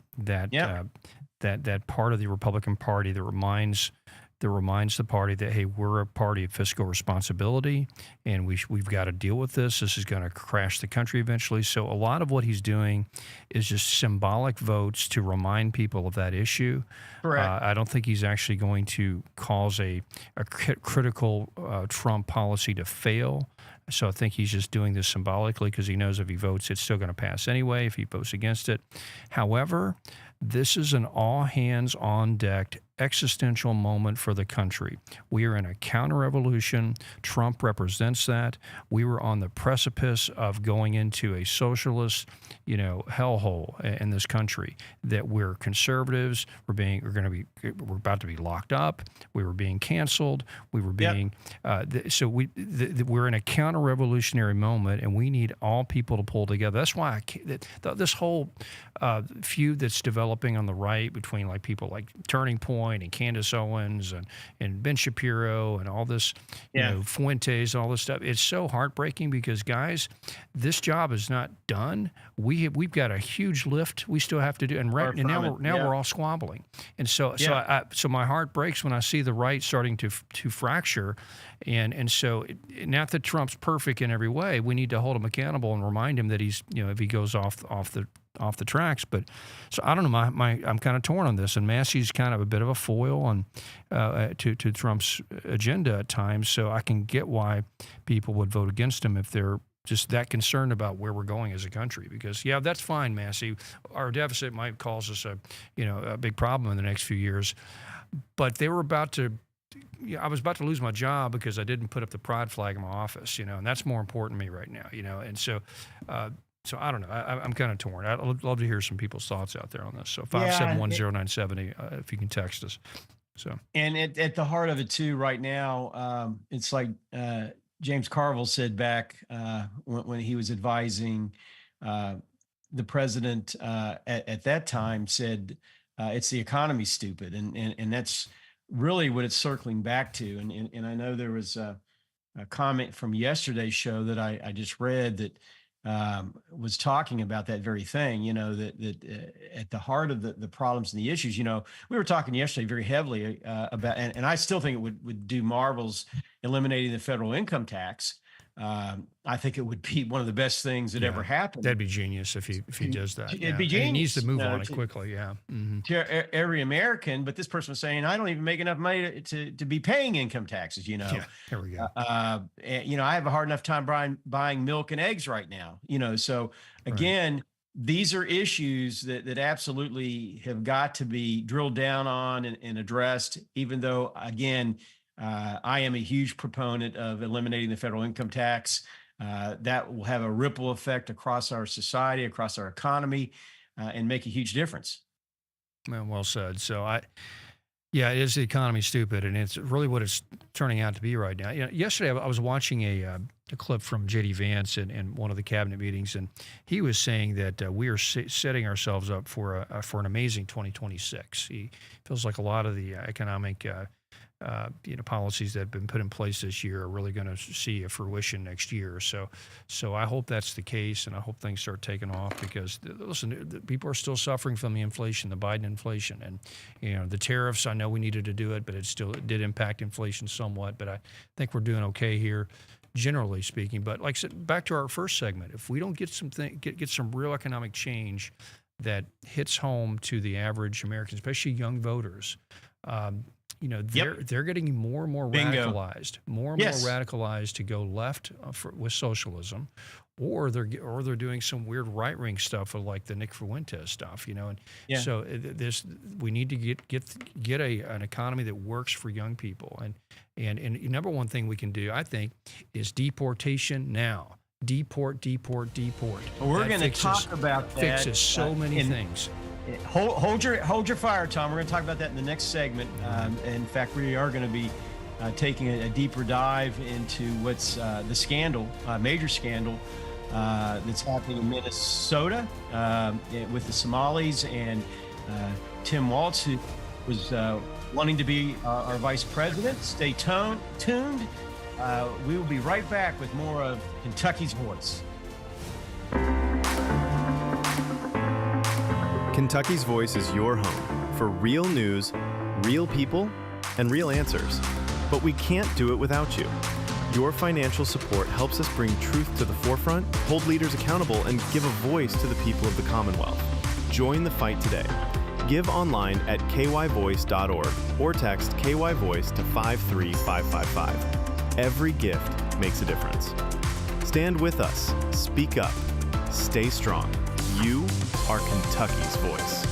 part of the Republican Party that reminds the party that, hey, we're a party of fiscal responsibility, and we've got to deal with this. This is going to crash the country eventually. So a lot of what he's doing is just symbolic votes to remind people of that issue. Correct. I don't think he's actually going to cause a critical Trump policy to fail. So I think he's just doing this symbolically because he knows if he votes, it's still going to pass anyway if he votes against it. However, this is an all-hands-on-deck existential moment for the country. We are in a counter-revolution. Trump represents that. We were on the precipice of going into a socialist, hellhole in this country. That we're conservatives. We're about to be locked up. We were being canceled. We were being we're in a counter-revolutionary moment, and we need all people to pull together. That's why this whole feud that's developing on the right between like people like Turning Point and Candace Owens and Ben Shapiro and all this, Fuentes and all this stuff. It's so heartbreaking because, guys, this job is not done. We've got a huge lift we still have to do, and now we're all squabbling. And so my heart breaks when I see the right starting to fracture. And so not that Trump's perfect in every way. We need to hold him accountable and remind him that he's, if he goes off the tracks. But so I don't know. I'm kind of torn on this, and Massey's kind of a bit of a foil on to Trump's agenda at times. So I can get why people would vote against him if they're just that concerned about where we're going as a country. Because that's fine, Massey. Our deficit might cause us a big problem in the next few years, but they were about to. I was about to lose my job because I didn't put up the pride flag in my office, and that's more important to me right now, and so. So I don't know. I'm kind of torn. I'd love to hear some people's thoughts out there on this. So 5710970, if you can text us. So and at the heart of it too, right now, it's like James Carville said back when he was advising the president at that time, said it's the economy, stupid, and that's really what it's circling back to. And I know there was a comment from yesterday's show that I just read that. Was talking about that very thing, that at the heart of the problems and the issues, we were talking yesterday very heavily about, and I still think it would do marvels eliminating the federal income tax. I think it would be one of the best things that ever happened. That'd be genius if he does that. It'd be genius. And he needs to move on it quickly. Yeah. Mm-hmm. To every American, but this person was saying, I don't even make enough money to be paying income taxes. Yeah, here we go. I have a hard enough time buying milk and eggs right now. So again, these are issues that absolutely have got to be drilled down on and addressed. Even though, again. I am a huge proponent of eliminating the federal income tax. That will have a ripple effect across our society, across our economy, and make a huge difference. Well said. So it is the economy, stupid, and it's really what it's turning out to be right now. Yesterday I was watching a clip from J.D. Vance in one of the cabinet meetings, and he was saying that we are setting ourselves up for an amazing 2026. He feels like a lot of the economic policies that have been put in place this year are really going to see a fruition next year. So I hope that's the case, and I hope things start taking off because, listen, people are still suffering from the inflation, the Biden inflation, and the tariffs. I know we needed to do it, but it did impact inflation somewhat. But I think we're doing okay here, generally speaking. But like I said, back to our first segment, if we don't get some real economic change that hits home to the average American, especially young voters. They're getting more and more radicalized, more radicalized to go left with socialism, or they're doing some weird right wing stuff like the Nick Fuentes stuff, So we need to get an economy that works for young people, and number one thing we can do, I think, is deportation now. Deport. Well, we're going to talk about that. Fixes so many things. Hold your fire, Tom. We're going to talk about that in the next segment. In fact, we are going to be taking a deeper dive into what's the scandal, major scandal that's happening in Minnesota with the Somalis and Tim Walz, who was wanting to be our vice president. Stay tuned. We will be right back with more of Kentucky's Voice. Kentucky's Voice is your home for real news, real people, and real answers. But we can't do it without you. Your financial support helps us bring truth to the forefront, hold leaders accountable, and give a voice to the people of the Commonwealth. Join the fight today. Give online at kyvoice.org or text KY Voice to 53555. Every gift makes a difference. Stand with us. Speak up. Stay strong. You are Kentucky's voice.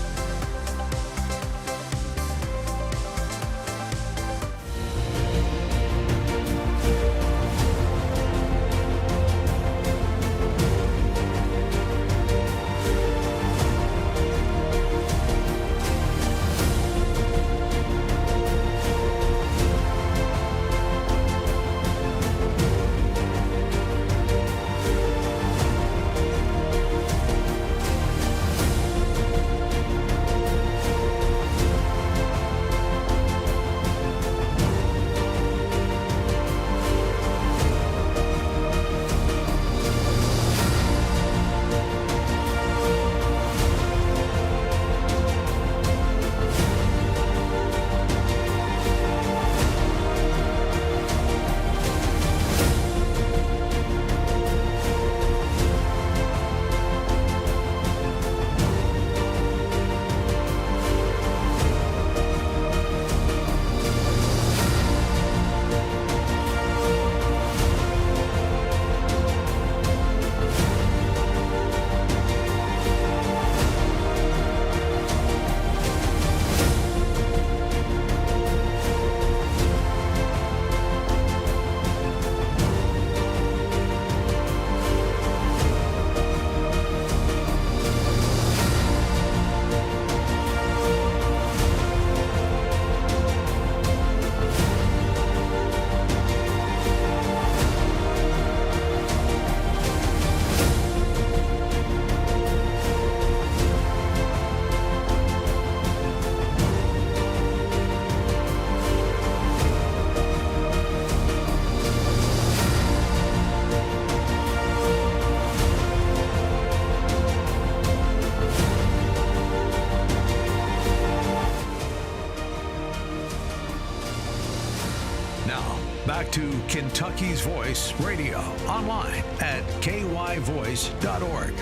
Back to Kentucky's Voice Radio, online at kyvoice.org.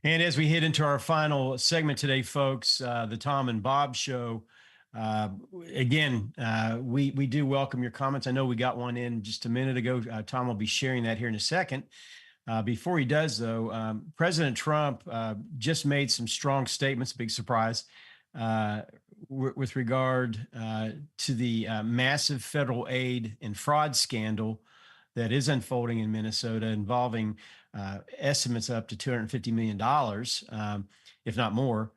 And as we head into our final segment today, folks, the Tom and Bob Show, again, we do welcome your comments. I know we got one in just a minute ago. Tom will be sharing that here in a second. Before he does, though, President Trump just made some strong statements, big surprise, with regard to the massive federal aid and fraud scandal that is unfolding in Minnesota, involving estimates up to $250 million, if not more,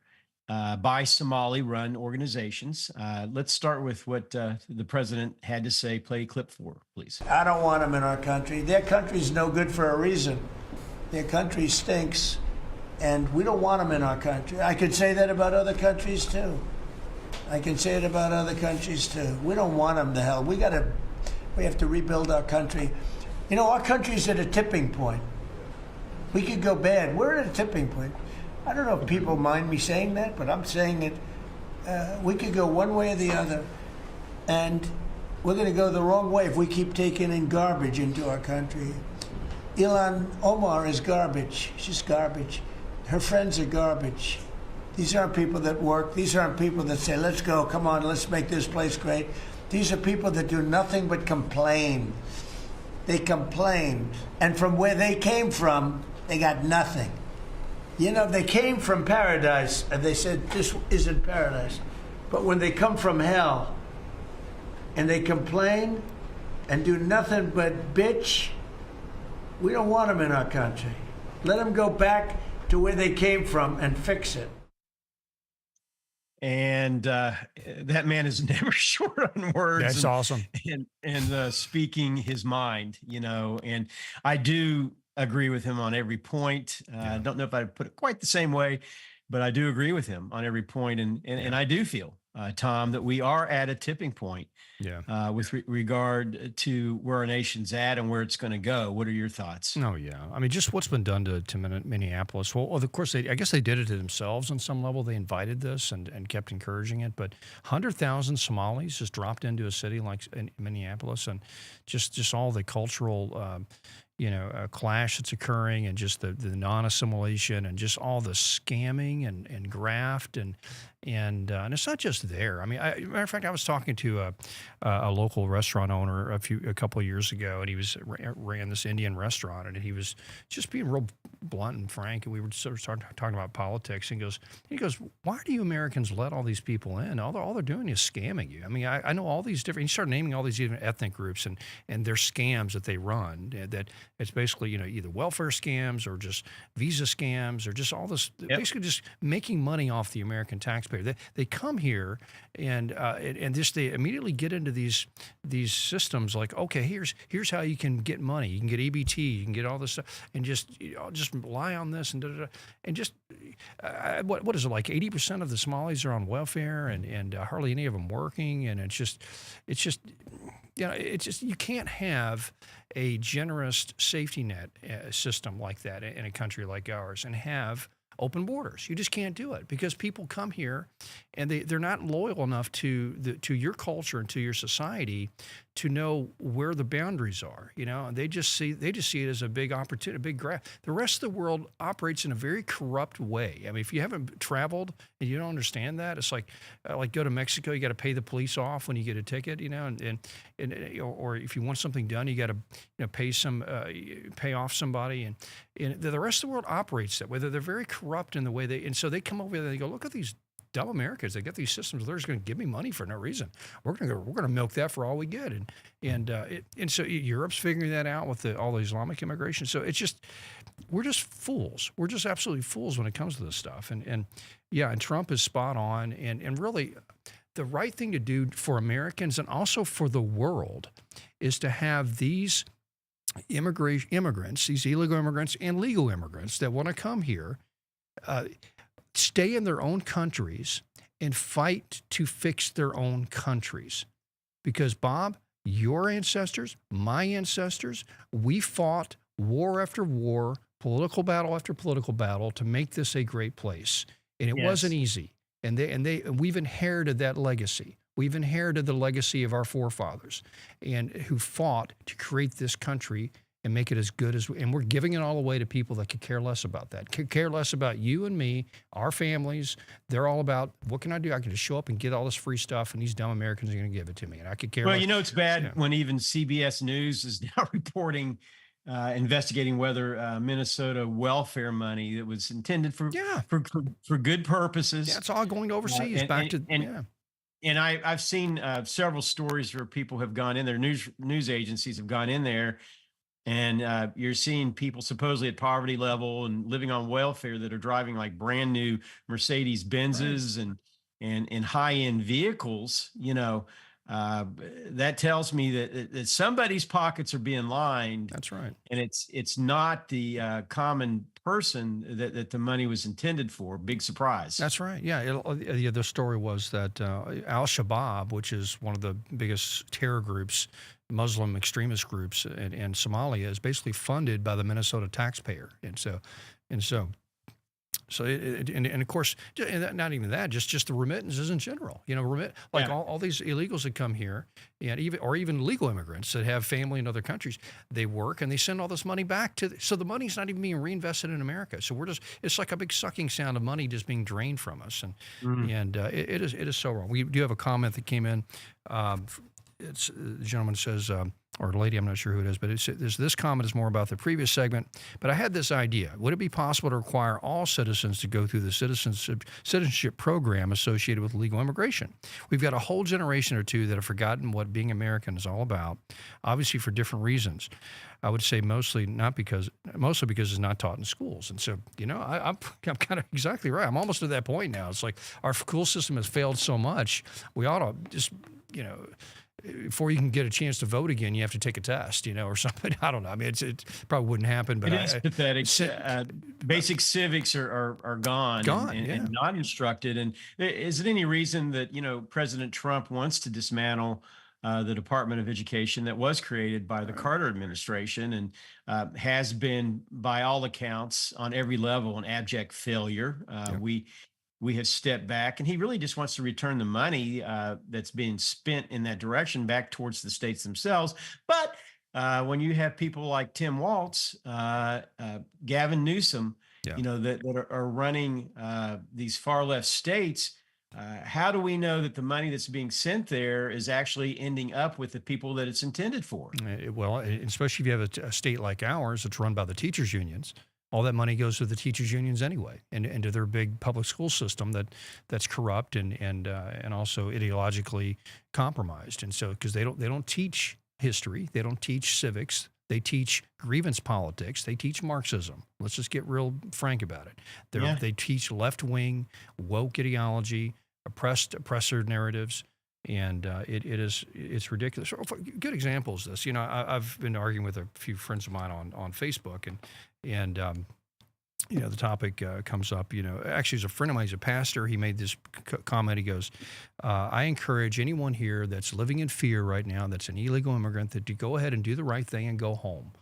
by Somali-run organizations. Let's start with what the president had to say. Play clip 4, please. I don't want them in our country. Their country's no good for a reason. Their country stinks, and we don't want them in our country. I could say that about other countries, too. I can say it about other countries, too. We don't want them to hell. We have to rebuild our country. You know, our country's at a tipping point. We could go bad. We're at a tipping point. I don't know if people mind me saying that, but I'm saying it. We could go one way or the other, and we're going to go the wrong way if we keep taking in garbage into our country. Ilhan Omar is garbage. She's garbage. Her friends are garbage. These aren't people that work. These aren't people that say, let's go, come on, let's make this place great. These are people that do nothing but complain. They complain. And from where they came from, they got nothing. You know, they came from paradise, and they said, this isn't paradise. But when they come from hell, and they complain and do nothing but bitch, we don't want them in our country. Let them go back to where they came from and fix it. And that man is never short on words. That's awesome. And speaking his mind, you know, and I do agree with him on every point. I don't know if I put it quite the same way, but I do agree with him on every point. And I do feel, Tom, that we are at a tipping point with regard to where our nation's at and where it's going to go. What are your thoughts? Oh, yeah. I mean, just what's been done to Minneapolis. Well, of course, I guess they did it to themselves on some level. They invited this and kept encouraging it. But 100,000 Somalis just dropped into a city like in Minneapolis, and just all the cultural clash that's occurring, and just the non-assimilation, and just all the scamming and graft, and it's not just there. I mean, matter of fact, I was talking to a local restaurant owner a couple of years ago, and he ran this Indian restaurant, and he was just being real blunt and frank, and we were sort of starting talking about politics. And he goes, "Why do you Americans let all these people in? All they're doing is scamming you. I mean, I know all these different." He started naming all these different ethnic groups and their scams that they run. That it's basically either welfare scams or just visa scams or just all this, basically just making money off the American taxpayer. They come here and just they immediately get into these systems like, okay, here's how you can get money. You can get EBT, you can get all this stuff, and just rely on this and and just what is it, like 80% of the Somalis are on welfare, and hardly any of them working, and it's just you can't have a generous safety net system like that in a country like ours and have open borders. You just can't do it because people come here and they're not loyal enough to your culture and to your society to know where the boundaries are. And they just see it as a big opportunity, a big grab. The rest of the world operates in a very corrupt way. I mean, if you haven't traveled and you don't understand that, it's like go to Mexico, you got to pay the police off when you get a ticket, or if you want something done, you got to pay off somebody, and the rest of the world operates that way. They're very corrupt in the way and so they come over there and they go, look at these dumb Americans. They get these systems. They're just going to give me money for no reason. We're going to milk that for all we get. And so Europe's figuring that out with all the Islamic immigration. So we're just fools. We're just absolutely fools when it comes to this stuff. And Trump is spot on. And really, the right thing to do for Americans and also for the world is to have these immigrants, these illegal immigrants and legal immigrants that want to come here, stay in their own countries and fight to fix their own countries. Because, Bob, your ancestors, my ancestors, we fought war after war, political battle after political battle to make this a great place. And it wasn't easy. And we've inherited that legacy. We've inherited the legacy of our forefathers and who fought to create this country and make it as good and we're giving it all away to people that could care less about that, could care less about you and me, our families. They're all about, what can I do? I can just show up and get all this free stuff, and these dumb Americans are going to give it to me, and I could care less. Well, it's bad when even CBS News is now reporting, investigating whether Minnesota welfare money that was intended for good purposes. Yeah, it's all going to overseas, And I've seen several stories where people have gone in there, news agencies have gone in there, and you're seeing people supposedly at poverty level and living on welfare that are driving like brand new Mercedes Benzes and high end vehicles. That tells me that somebody's pockets are being lined. That's right. And it's not the common person that the money was intended for. Big surprise. That's right. Yeah. The story was that Al-Shabaab, which is one of the biggest terror groups, Muslim extremist groups in Somalia, is basically funded by the Minnesota taxpayer. And of course, not even that, just the remittances in general. All these illegals that come here, and even legal immigrants that have family in other countries, they work and they send all this money back so the money's not even being reinvested in America. So it's like a big sucking sound of money just being drained from us, and it is so wrong. We do have a comment that came in. The gentleman says, or lady, I'm not sure who it is, but this comment is more about the previous segment. But I had this idea. Would it be possible to require all citizens to go through the citizenship program associated with legal immigration? We've got a whole generation or two that have forgotten what being American is all about, obviously for different reasons. I would say mostly because it's not taught in schools. And so, I'm kind of exactly right. I'm almost to that point now. It's like our school system has failed so much. We ought to just, before you can get a chance to vote again, you have to take a test, or something. I don't know. I mean, it probably wouldn't happen, but it is pathetic. Basic civics are gone and not instructed. And is it any reason that, President Trump wants to dismantle the Department of Education that was created by the Carter administration and has been, by all accounts, on every level, an abject failure? We have stepped back, and he really just wants to return the money that's being spent in that direction back towards the states themselves. But when you have people like Tim Walz, Gavin Newsom, Yeah. that are running these far left states, how do we know that the money that's being sent there is actually ending up with the people that it's intended for? Well, especially if you have a state like ours that's run by the teachers unions, all that money goes to the teachers unions anyway, and to their big public school system that's corrupt and also ideologically compromised. And so because they don't teach history, they don't teach civics, they teach grievance politics, they teach Marxism. Let's just get real frank about it. They teach left-wing woke ideology, oppressor narratives. And it's ridiculous. Good example is this. I've been arguing with a few friends of mine on Facebook, and the topic comes up. Actually, there's a friend of mine. He's a pastor. He made this comment. He goes, "I encourage anyone here that's living in fear right now, that's an illegal immigrant, that to go ahead and do the right thing and go home.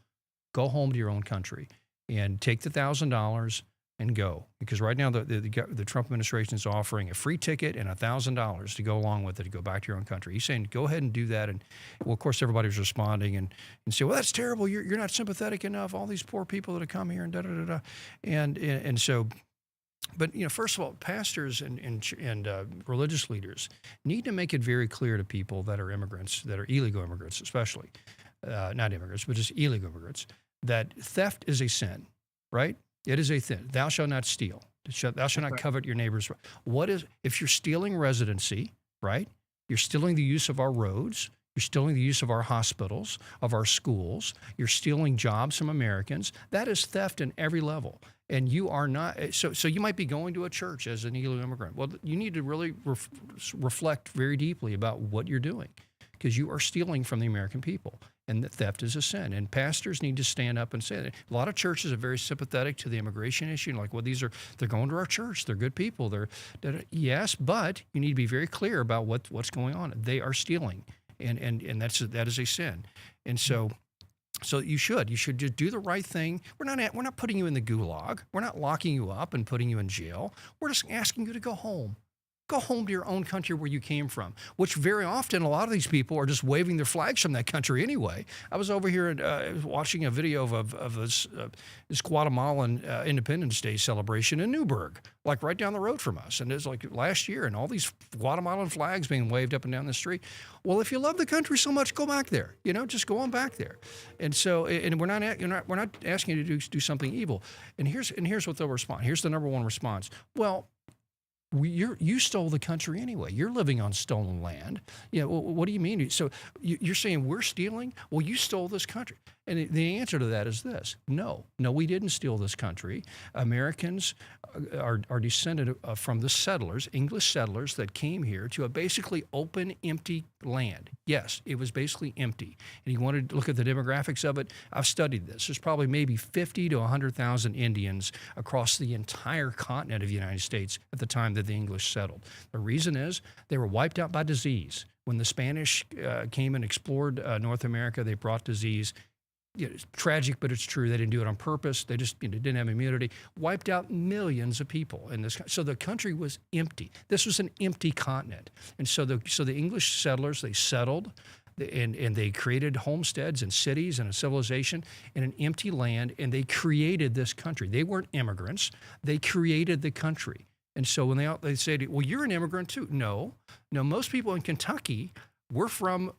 Go home to your own country and take the $1,000." And go, because right now the Trump administration is offering a free ticket and $1,000 to go along with it to go back to your own country. He's saying go ahead and do that, and well, of course everybody's responding and say, well, that's terrible. You're not sympathetic enough. All these poor people that have come here and da da da da, and so. But first of all, pastors and religious leaders need to make it very clear to people that are immigrants, that are illegal immigrants, especially not immigrants, but just illegal immigrants, that theft is a sin, right? It is a sin. Thou shalt not steal. Thou shalt not covet your neighbor's. If you're stealing residency, right? You're stealing the use of our roads. You're stealing the use of our hospitals, of our schools. You're stealing jobs from Americans. That is theft in every level. And you are not. So you might be going to a church as an illegal immigrant. Well, you need to really reflect very deeply about what you're doing, because you are stealing from the American people. And that theft is a sin. And pastors need to stand up and say that. A lot of churches are very sympathetic to the immigration issue. Like, well, they're going to our church. They're good people. Yes, but you need to be very clear about what's going on. They are stealing. And that is a sin. And so you should just do the right thing. We're not putting you in the gulag. We're not locking you up and putting you in jail. We're just asking you to go home. Go home to your own country where you came from, which very often a lot of these people are just waving their flags from that country anyway. I was over here watching a video of this Guatemalan Independence Day celebration in Newburgh, like right down the road from us. And it's like last year, and all these Guatemalan flags being waved up and down the street. Well, if you love the country so much, go back there. Just go on back there. And so, and we're not asking you to do something evil. And here's what they'll respond. Here's the number one response. Well, you stole the country anyway. You're living on stolen land. What do you mean? So you're saying we're stealing? Well, you stole this country. And the answer to that is this. No, we didn't steal this country. Americans are descended from the settlers, English settlers that came here to a basically open, empty land. Yes, it was basically empty. And you wanted to look at the demographics of it. I've studied this. There's probably maybe 50 to 100,000 Indians across the entire continent of the United States at the time that the English settled. The reason is they were wiped out by disease. When the Spanish came and explored North America, they brought disease. It's tragic, but it's true. They didn't do it on purpose. They just didn't have immunity. Wiped out millions of people in this. So the country was empty. This was an empty continent. And so the English settlers, they settled, and they created homesteads and cities and a civilization in an empty land, and they created this country. They weren't immigrants. They created the country. And so when they say, well, you're an immigrant too. No, most people in Kentucky, we're from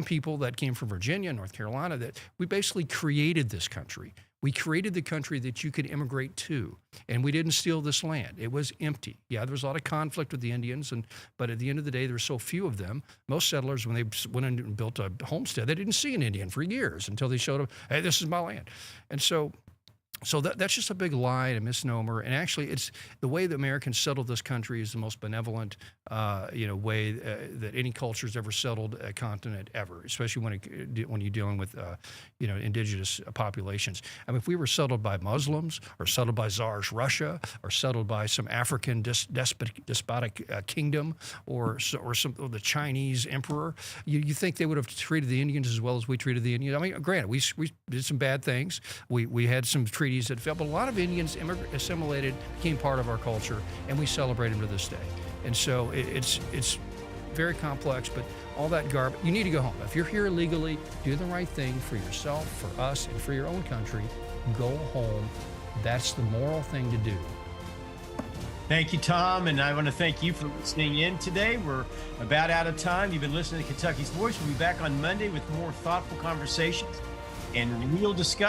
people that came from Virginia, North Carolina, that we basically created this country. We created the country that you could immigrate to, and we didn't steal this land. It was empty. Yeah, there was a lot of conflict with the Indians, but at the end of the day, there were so few of them. Most settlers, when they went in and built a homestead, they didn't see an Indian for years until they showed up, hey, this is my land. And so that's just a big lie and a misnomer. And actually, it's the way the Americans settled this country is the most benevolent, way that any culture's ever settled a continent ever. Especially when you're dealing with, indigenous populations. I mean, if we were settled by Muslims, or settled by Tsarist Russia, or settled by some African despotic kingdom, or the Chinese emperor, you think they would have treated the Indians as well as we treated the Indians? I mean, granted, we did some bad things. We had some treaties that failed, but a lot of Indians assimilated, became part of our culture, and we celebrate them to this day. And so it's very complex, but all that garbage, you need to go home. If you're here illegally, do the right thing for yourself, for us, and for your own country. Go home. That's the moral thing to do. Thank you, Tom, and I want to thank you for listening in today. We're about out of time. You've been listening to Kentucky's Voice. We'll be back on Monday with more thoughtful conversations and real discussion.